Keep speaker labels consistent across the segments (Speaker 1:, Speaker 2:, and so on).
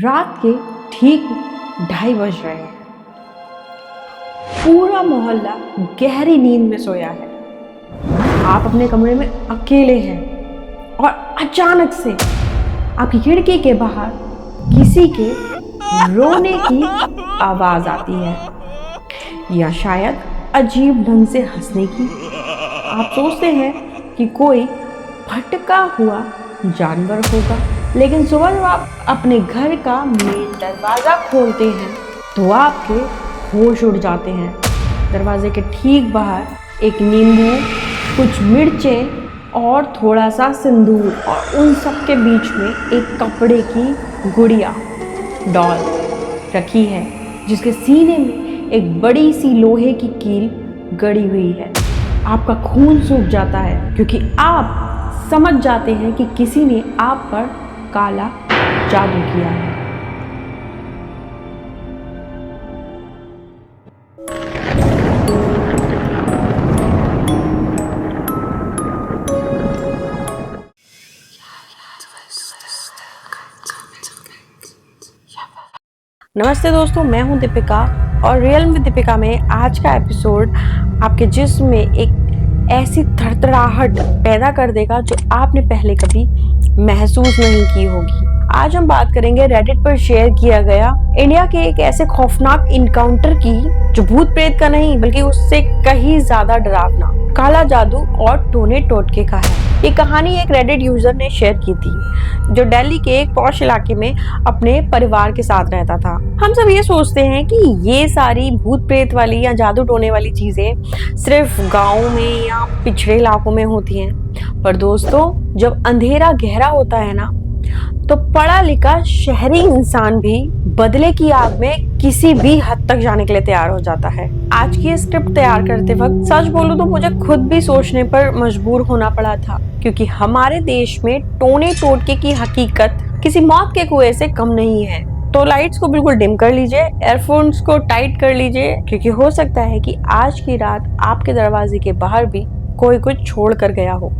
Speaker 1: रात के ठीक 2:30 बज रहे हैं। पूरा मोहल्ला गहरी नींद में सोया है। आप अपने कमरे में अकेले हैं और अचानक से आपकी खिड़की के बाहर किसी के रोने की आवाज आती है, या शायद अजीब ढंग से हंसने की। आप सोचते हैं कि कोई भटका हुआ जानवर होगा, लेकिन सुबह जब आप अपने घर का मेन दरवाज़ा खोलते हैं तो आपके होश उड़ जाते हैं। दरवाजे के ठीक बाहर एक नींबू, कुछ मिर्चें और थोड़ा सा सिंदूर, और उन सब के बीच में एक कपड़े की गुड़िया डॉल रखी है, जिसके सीने में एक बड़ी सी लोहे की कील गड़ी हुई है। आपका खून सूख जाता है क्योंकि आप समझ जाते हैं कि किसी ने आप पर काला जादू किया है। नमस्ते दोस्तों, मैं हूं दीपिका और रियल में दीपिका में आज का एपिसोड आपके जिस्म में एक ऐसी थरथराहट पैदा कर देगा जो आपने पहले कभी महसूस नहीं की होगी। आज हम बात करेंगे रेडिट पर शेयर किया गया इंडिया के एक ऐसे खौफनाक इनकाउंटर की जो भूत प्रेत का नहीं बल्कि उससे कहीं ज्यादा डरावना, काला जादू और टोने टोटके का है। ये कहानी एक रेडिट यूजर ने शेयर की थी जो दिल्ली के एक पॉश इलाके में अपने परिवार के साथ रहता था। हम सब ये सोचते हैं कि ये सारी भूत प्रेत वाली या जादू टोने वाली चीजें सिर्फ गाँव में या पिछड़े इलाकों में होती हैं, पर दोस्तों जब अंधेरा गहरा होता है ना, तो पढ़ा लिखा शहरी इंसान भी बदले की आग में किसी भी हद तक जाने के लिए तैयार हो जाता है। आज की स्क्रिप्ट तैयार करते वक्त सच बोलूं तो मुझे खुद भी सोचने पर मजबूर होना पड़ा था, क्योंकि हमारे देश में टोने टोटके की हकीकत किसी मौत के कुएं से कम नहीं है। तो लाइट्स को बिल्कुल डिम कर लीजिए, एयरफोन्स को टाइट कर लीजिए, क्योंकि हो सकता है कि आज की रात आपके दरवाजे के बाहर भी कोई कुछ छोड़ कर गया हो।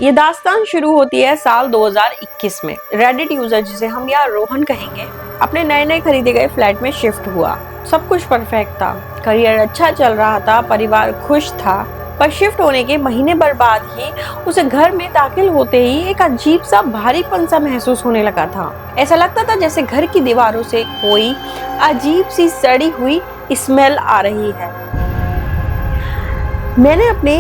Speaker 1: ये दास्तान शुरू होती है साल 2021 में। रेडिट यूजर, जिसे हम यहाँ रोहन कहेंगे, अपने नए खरीदे गए फ्लैट में शिफ्ट हुआ। सब कुछ परफेक्ट था, करियर अच्छा चल रहा था, परिवार खुश था, पर शिफ्ट होने के महीने भर बाद ही उसे घर में दाखिल होते ही एक अजीब सा भारीपन सा महसूस होने लगा था। ऐसा लगता था जैसे घर की दीवारों से कोई अजीब सी सड़ी हुई स्मेल आ रही है। मैंने अपने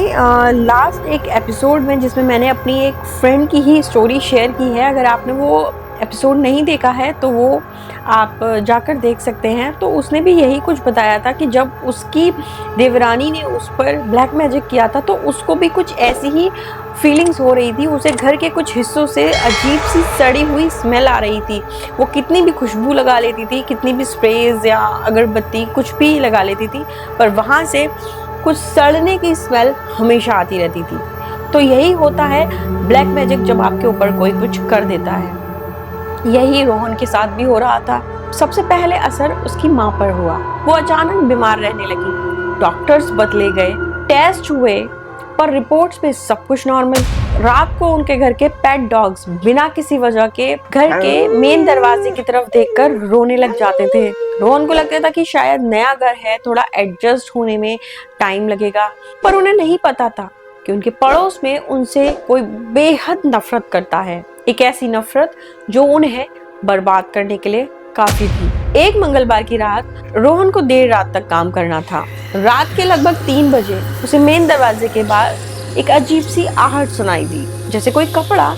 Speaker 1: लास्ट एक एपिसोड में, जिसमें मैंने अपनी एक फ्रेंड की ही स्टोरी शेयर की है, अगर आपने वो एपिसोड नहीं देखा है तो वो आप जाकर देख सकते हैं, तो उसने भी यही कुछ बताया था कि जब उसकी देवरानी ने उस पर ब्लैक मैजिक किया था तो उसको भी कुछ ऐसी ही फीलिंग्स हो रही थी। उसे घर के कुछ हिस्सों से अजीब सी सड़ी हुई स्मेल आ रही थी। वो कितनी भी खुशबू लगा लेती थी, कितनी भी स्प्रेज या अगरबत्ती कुछ भी लगा लेती थी, पर वहाँ से कुछ सड़ने की स्मेल हमेशा आती रहती थी। तो यही होता है ब्लैक मैजिक, जब आपके ऊपर कोई कुछ कर देता है। यही रोहन के साथ भी हो रहा था। सबसे पहले असर उसकी माँ पर हुआ। वो अचानक बीमार रहने लगी। डॉक्टर्स बदले गए, टेस्ट हुए, पर रिपोर्ट्स में सब कुछ नॉर्मल। रात को उनके घर के पेट डॉग्स बिना किसी वजह के घर के मेन दरवाजे की तरफ देखकर रोने लग जाते थे। रोहन को लगता था कि शायद नया घर है, थोड़ा एडजस्ट होने में टाइम लगेगा, पर उन्हें नहीं पता था कि उनके पड़ोस में उनसे कोई बेहद नफरत करता है। एक ऐसी नफरत जो उन्हें बर्बाद करने के लिए काफी थी। एक मंगलवार की रात रोहन को देर रात तक काम करना था। रात के लगभग 3 बजे उसे मेन दरवाजे के बाहर एक अजीब सी आहट सुनाई दी, जैसे कोई कपड़ा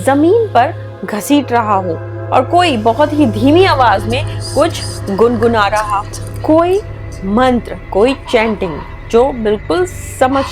Speaker 1: जमीन पर घसीट रहा हो और कोई बहुत ही धीमी आवाज में कुछ गुनगुना रहा। कोई मंत्र, कोई चैंटिंग जो बिल्कुल समझ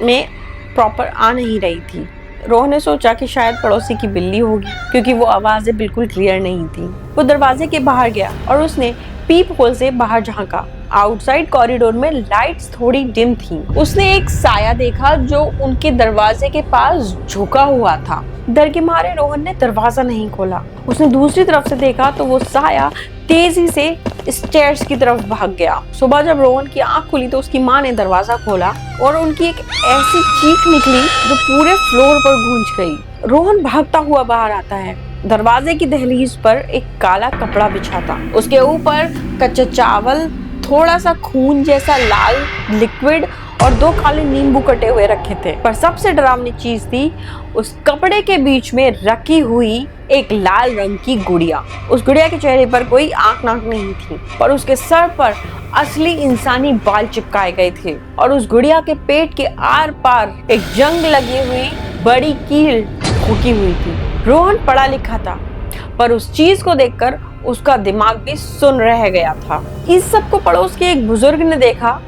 Speaker 1: में प्रॉपर आ नहीं रही थी। रोहन ने सोचा कि शायद पड़ोसी की बिल्ली होगी, क्योंकि वो आवाजें बिल्कुल क्लियर नहीं थी। वो दरवाजे के बाहर गया और उसने पीप होल से बाहर झांका। आउटसाइड कॉरिडोर में लाइट्स थोड़ी डिम थी। उसने एक साया देखा जो उनके दरवाजे के पास झुका हुआ था। डर के मारे रोहन ने दरवाजा नहीं खोला। उसने दूसरी तरफ से देखा तो वो साया तेजी से स्टेयर्स की तरफ भाग गया। सुबह जब रोहन की आंख खुली तो उसकी माँ ने दरवाजा खोला और उनकी एक ऐसी चीख निकली जो पूरे फ्लोर पर गूंज गई। रोहन भागता हुआ बाहर आता है दरवाजे की दहलीज पर एक काला कपड़ा बिछा था। उसके ऊपर कच्चा चावल, थोड़ा सा खून जैसा लाल लिक्विड और 2 काले नींबू कटे हुए रखे थे। पर सबसे डरावनी चीज थी उस कपड़े के बीच में रखी हुई एक लाल रंग की गुड़िया। उस गुड़िया के चेहरे पर कोई आंख नाक नहीं थी, पर उसके सर पर असली इंसानी बाल चिपकाए गए थे और उस गुड़िया के पेट के आर पार एक जंग लगी हुई बड़ी कील ठोकी हुई थी। रोहन पढ़ा लिखा था, पर उस चीज को देखकर उसका दिमाग भी सुन्न रह गया था। इस सब को पड़ोस के एक बुजुर्ग ने देखा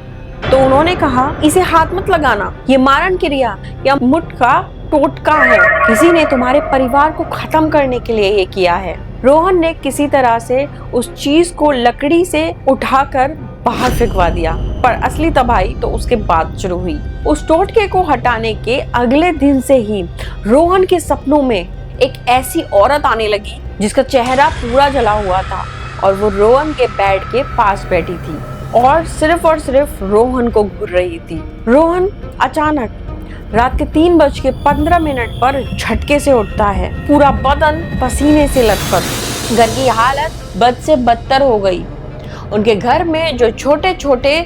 Speaker 1: तो उन्होंने कहा, इसे हाथ मत लगाना, ये मारण क्रिया या मुठ का टोटका है। किसी ने तुम्हारे परिवार को खत्म करने के लिए ये किया है। रोहन ने किसी तरह से उस चीज को लकड़ी से उठाकर बाहर फेंकवा दिया, पर असली तबाही तो उसके बाद शुरू हुई। उस टोटके को हटाने के अगले दिन से ही रोहन के सपनों में एक ऐसी औरत आने लगी जिसका चेहरा पूरा जला हुआ था और वो रोहन के बेड के पास बैठी थी और सिर्फ रोहन को घूर रही थी। रोहन अचानक रात के 3:15 पर झटके से उठता है, पूरा बदन पसीने से लथपथ। घर की हालत बद से बदतर हो गई। उनके घर में जो छोटे छोटे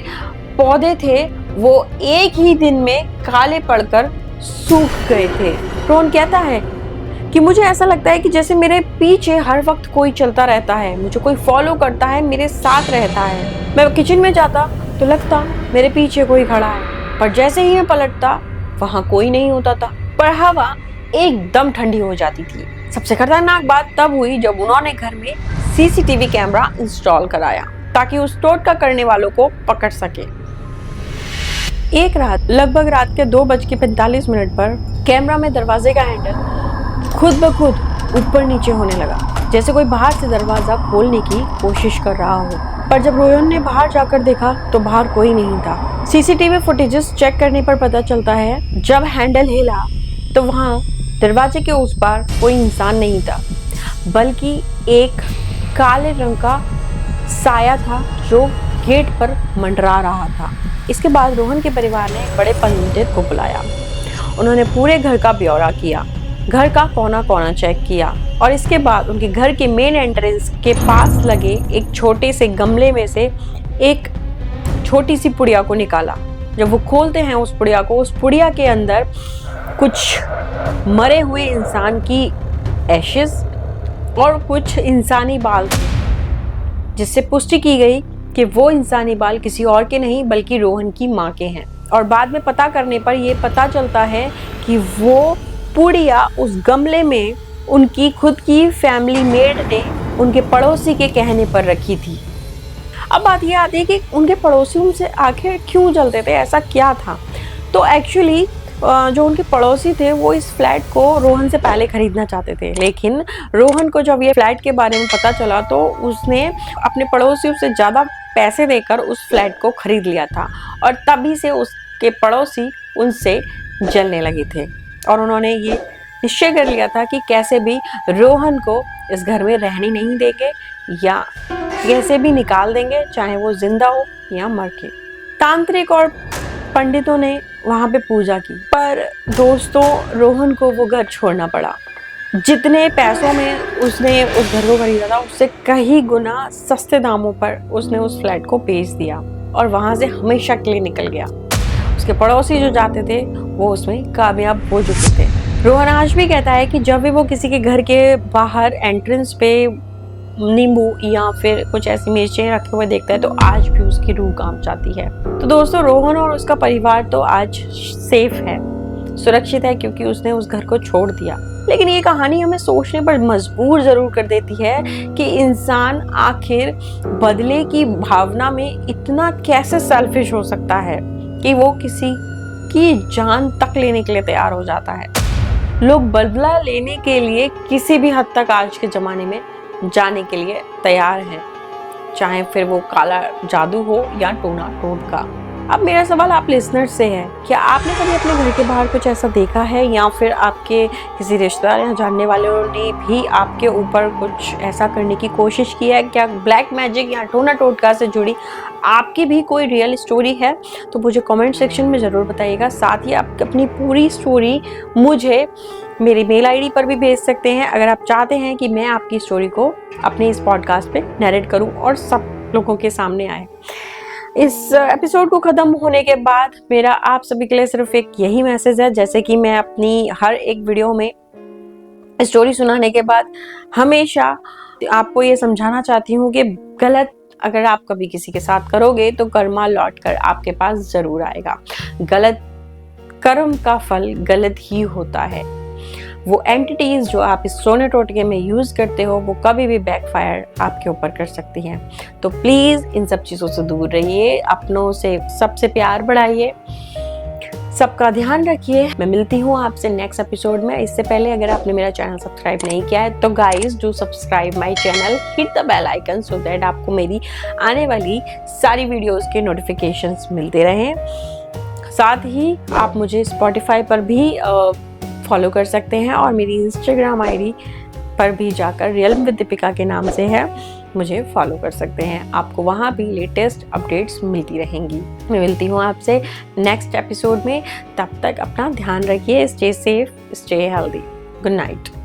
Speaker 1: पौधे थे वो एक ही दिन में काले पड़कर सूख गए थे। रोहन कहता है कि मुझे ऐसा लगता है कि जैसे मेरे पीछे हर वक्त कोई चलता रहता है, मुझे कोई फॉलो करता है, मेरे साथ रहता है। मैं किचन में जाता तो लगता मेरे पीछे कोई खड़ा है, पर जैसे ही मैं पलटता वहां कोई नहीं होता था, पर हवा एकदम ठंडी हो जाती थी। सबसे खतरनाक बात तब हुई जब उन्होंने घर में सीसीटीवी कैमरा इंस्टॉल कराया ताकि उस टोटका करने वालों को पकड़ सके। एक रात लगभग रात के 2:45 पर कैमरा में दरवाजे का हैंडल खुद ब खुद ऊपर नीचे होने लगा, जैसे कोई बाहर से दरवाजा खोलने की कोशिश कर रहा हो। पर जब रोहन ने बाहर जाकर देखा तो बाहर कोई नहीं था। सीसीटीवी फुटेजेस चेक करने पर पता चलता है जब हैंडल हिला तो वहां दरवाजे के उस पार कोई इंसान नहीं था, बल्कि एक काले रंग का साया था जो गेट पर मंडरा रहा था। इसके बाद रोहन के परिवार ने बड़े पंडित को बुलाया। उन्होंने पूरे घर का ब्यौरा किया, घर का कोना कोना चेक किया और इसके बाद उनके घर के मेन एंट्रेंस के पास लगे एक छोटे से गमले में से एक छोटी सी पुड़िया को निकाला। जब वो खोलते हैं उस पुड़िया को, उस पुड़िया के अंदर कुछ मरे हुए इंसान की एशेस और कुछ इंसानी बाल थे, जिससे पुष्टि की गई कि वो इंसानी बाल किसी और के नहीं बल्कि रोहन की माँ के हैं। और बाद में पता करने पर यह पता चलता है कि वो पुड़िया उस गमले में उनकी खुद की फैमिली मेड ने उनके पड़ोसी के कहने पर रखी थी। अब बात यह आती है कि उनके पड़ोसी उनसे आखिर क्यों जलते थे, ऐसा क्या था। तो एक्चुअली जो उनके पड़ोसी थे वो इस फ्लैट को रोहन से पहले खरीदना चाहते थे, लेकिन रोहन को जब ये फ्लैट के बारे में पता चला तो उसने अपने पड़ोसियों से ज़्यादा पैसे देकर उस फ्लैट को खरीद लिया था और तभी से उसके पड़ोसी उनसे जलने लगे थे और उन्होंने ये निश्चय कर लिया था कि कैसे भी रोहन को इस घर में रहने नहीं देंगे या कैसे भी निकाल देंगे, चाहे वो जिंदा हो या मर के। तांत्रिक और पंडितों ने वहाँ पे पूजा की, पर दोस्तों रोहन को वो घर छोड़ना पड़ा। जितने पैसों में उसने उस घर को खरीदा था उससे कई गुना सस्ते दामों पर उसने उस फ्लैट को बेच दिया और वहाँ से हमेशा के लिए निकल गया। उसके पड़ोसी जो जाते थे वो उसमें कामयाब हो चुके थे। रोहन आज भी कहता है कि जब भी वो किसी के घर के बाहर एंट्रेंस पे नींबू या फिर कुछ ऐसी मिर्चें रखे हुए देखता है तो आज भी उसकी रूह कांप जाती है। तो दोस्तों रोहन और उसका परिवार तो आज सेफ है, सुरक्षित है, क्योंकि उसने उस घर को छोड़ दिया। लेकिन ये कहानी हमें सोचने पर मजबूर जरूर कर देती है कि इंसान आखिर बदले की भावना में इतना कैसे सेल्फिश हो सकता है कि वो किसी की जान तक लेने के लिए तैयार हो जाता है। लोग बदला लेने के लिए किसी भी हद तक आज के ज़माने में जाने के लिए तैयार हैं, चाहे फिर वो काला जादू हो या टोना टोटका। अब मेरा सवाल आप लिसनर से है, क्या आपने कभी अपने घर के बाहर कुछ ऐसा देखा है या फिर आपके किसी रिश्तेदार या जानने वालों ने भी आपके ऊपर कुछ ऐसा करने की कोशिश की है? क्या ब्लैक मैजिक या टोना टोटका से जुड़ी आपकी भी कोई रियल स्टोरी है तो मुझे कमेंट सेक्शन में ज़रूर बताइएगा। साथ ही आप अपनी पूरी स्टोरी मुझे मेरी मेल आईडी पर भी भेज सकते हैं अगर आप चाहते हैं कि मैं आपकी स्टोरी को अपने इस पॉडकास्ट पे नरेट करूं और सब लोगों के सामने आए। इस एपिसोड को ख़त्म होने के बाद मेरा आप सभी के लिए सिर्फ एक यही मैसेज है, जैसे कि मैं अपनी हर एक वीडियो में स्टोरी सुनाने के बाद हमेशा आपको ये समझाना चाहती हूँ कि गलत अगर आप कभी किसी के साथ करोगे तो कर्मा लौट कर आपके पास ज़रूर आएगा। गलत कर्म का फल गलत ही होता है। वो एंटिटीज जो आप इस सोने टोटके में यूज़ करते हो वो कभी भी बैकफायर आपके ऊपर कर सकती हैं। तो प्लीज़ इन सब चीज़ों से दूर रहिए, अपनों से सबसे प्यार बढ़ाइए, सबका ध्यान रखिए। मैं मिलती हूँ आपसे नेक्स्ट एपिसोड में। इससे पहले अगर आपने मेरा चैनल सब्सक्राइब नहीं किया है तो guys do subscribe my channel, hit the bell icon so that आपको मेरी आने वाली सारी वीडियोस के नोटिफिकेशंस मिलते रहें। साथ ही आप मुझे स्पॉटिफाई पर भी फॉलो कर सकते हैं और मेरी इंस्टाग्राम आईडी पर भी जाकर रियल विद दीपिका के नाम से है, मुझे फॉलो कर सकते हैं। आपको वहाँ भी लेटेस्ट अपडेट्स मिलती रहेंगी। मैं मिलती हूँ आपसे नेक्स्ट एपिसोड में। तब तक अपना ध्यान रखिए, stay safe, stay healthy. Good night.